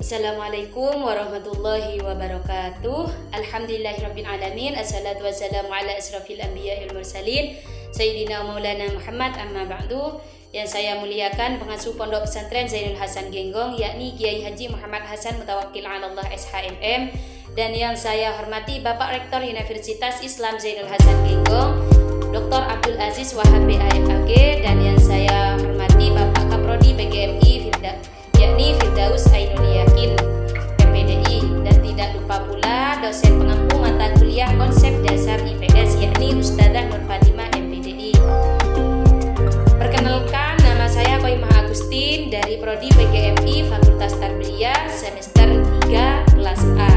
Assalamualaikum warahmatullahi wabarakatuh. Alhamdulillahirrabbilalamin. Assalatu wassalamu ala asrafil anbiya'il mursalin Sayyidina Maulana Muhammad, amma ba'du. Yang saya muliakan pengasuh Pondok Pesantren Zainul Hasan Genggong, yakni Kiai Haji Muhammad Hasan Mutawakkil 'alallah SHMM. Dan yang saya hormati Bapak Rektor Universitas Islam Zainul Hasan Genggong, Dr. Abdul Aziz Wahab BAFAG. Dan yang saya hormati Bapak Kaprodi PGMI yakni Firdaus Ainul Yakin MPDI. Dan tidak lupa pula dosen pengampu mata kuliah konsep dasar IPS, yakni Ustadzah Nur Fatimah MPDI. Perkenalkan, nama saya Qoimah Agustin dari Prodi PGMI Fakultas Tarbiyah semester 3 kelas A.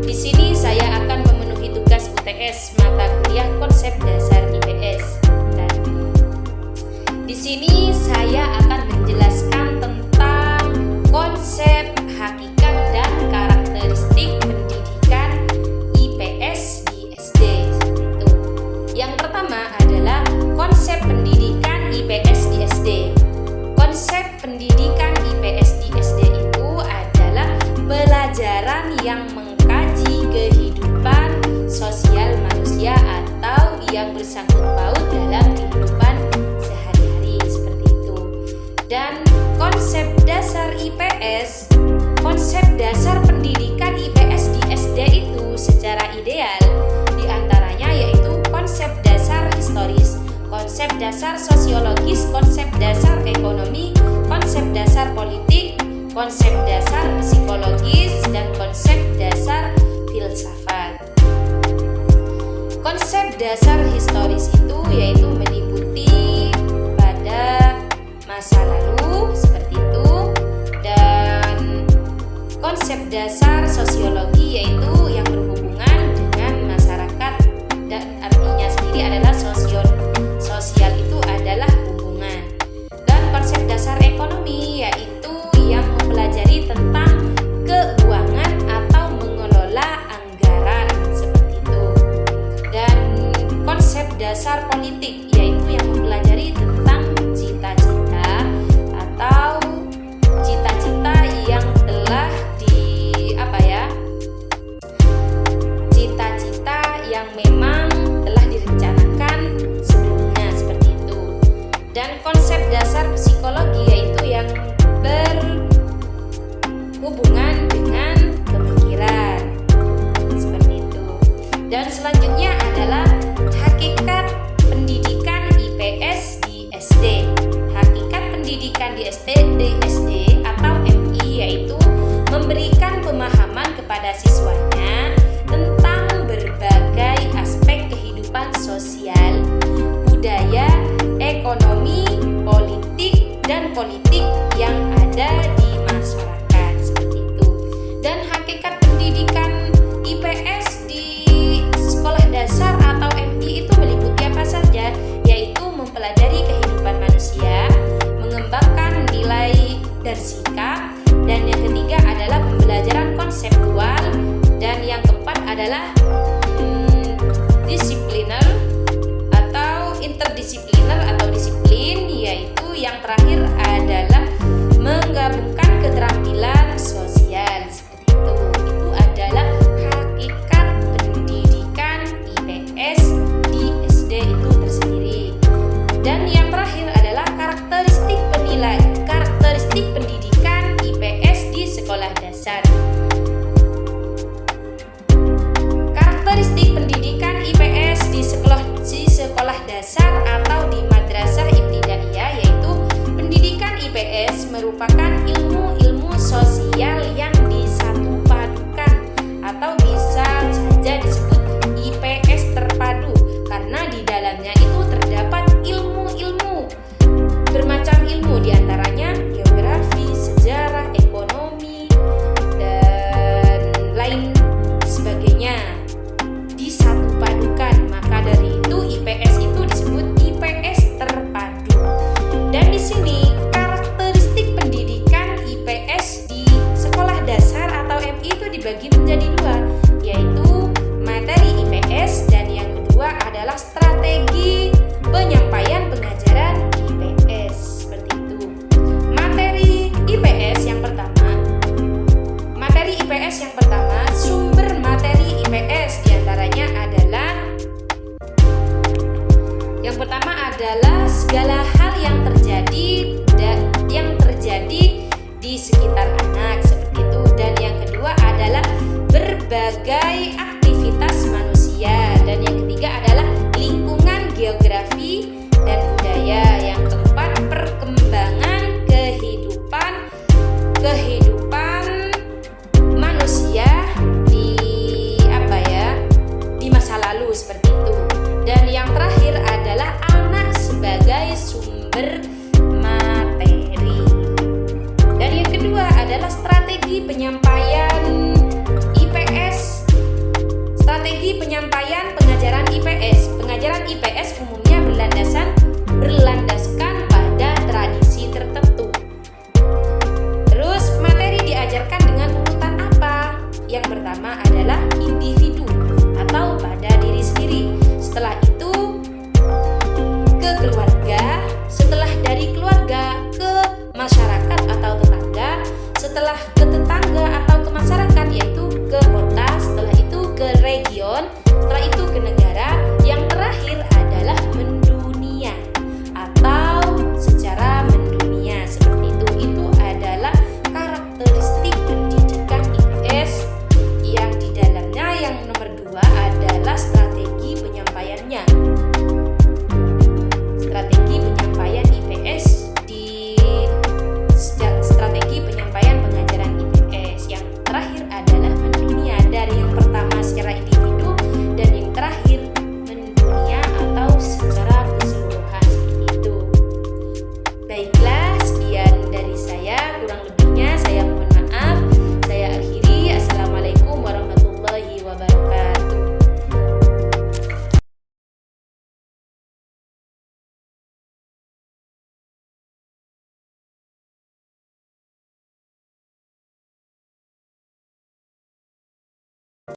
Di sini saya akan memenuhi tugas UTS mata kuliah konsep dasar IPS. Dan di sini saya akan menjelaskan tentang konsep, hakikat, dan karakteristik pendidikan IPS di SD. Itu. Yang pertama adalah konsep pendidikan IPS di SD. Konsep pendidikan IPS di SD itu adalah pelajaran yang mengkaji kehidupan sosial manusia atau yang bersangkut paut dalam kehidupan sehari-hari, seperti itu. Dan konsep dasar IPS, konsep dasar pendidikan IPS di SD itu secara ideal diantaranya yaitu konsep dasar historis, konsep dasar sosiologis, konsep dasar ekonomi, konsep dasar politik, konsep dasar psikologis, dan konsep dasar filsafat. Konsep dasar historis itu yaitu meliputi pada masa lalu, seperti itu. Dan konsep dasar sosiologi yaitu yang berhubungan dengan masyarakat, dan artinya sendiri adalah sosial itu adalah hubungan. Dan konsep dasar ekonomi yaitu yang mempelajari tentang keuangan atau mengelola anggaran, seperti itu. Dan konsep dasar politik yaitu yang mempelajari tentang cita-cita atau cita-cita yang telah cita-cita yang memang telah direncanakan sebelumnya, seperti itu. Dan konsep dasar psikologi yaitu yang berhubungan dengan pemikiran, seperti itu. Dan selanjutnya adalah hakikat pendidikan IPS di SD. Hakikat pendidikan di SD atau MI yaitu memberikan pemahaman kepada siswanya tentang berbagai aspek kehidupan sosial, budaya, ekonomi, politik yang ada di masyarakat, seperti itu. Dan hakikat pendidikan IPS di sekolah dasar atau MI itu meliputi apa saja, yaitu mempelajari kehidupan manusia, mengembangkan nilai dan sikap, dan yang ketiga adalah pembelajaran konseptual, dan yang keempat adalah disipliner atau interdisipliner atau disiplin, yaitu yang terakhir adalah menggabungkan keterampilan sosial, seperti itu. Itu adalah hakikat pendidikan IPS di SD itu tersendiri. Dan yang terakhir adalah karakteristik pendidikan IPS di sekolah dasar. Karakteristik pendidikan IPS di sekolah dasar atau di madrasah ibtidaiyah yaitu pendidikan IPS merupakan ilmu-ilmu sosial yang disatupadukan atau bisa saja disebut IPS terpadu, karena di dalamnya itu terdapat ilmu-ilmu, bermacam ilmu, diantaranya geografi, sejarah, ekonomi, dan lain sebagainya disatupadukan. Maka dari itu IPS itu disebut IPS terpadu. Dan di sini karakteristik pendidikan IPS di sekolah dasar atau MI itu dibagi menjadi dua, yaitu materi IPS dan yang kedua adalah strategi sekitar anak seperti itu. Dan yang kedua adalah berbagai aktivitas manusia, dan yang ketiga adalah lingkungan geografi dan budaya. Yang keempat, perkembangan kehidupan manusia di masa lalu seperti itu. Dan yang terakhir adalah anak sebagai sumber materi. Dan yang kedua adalah strategi penyampaian IPS. Strategi penyampaian pengajaran IPS. Pengajaran IPS umumnya berlandaskan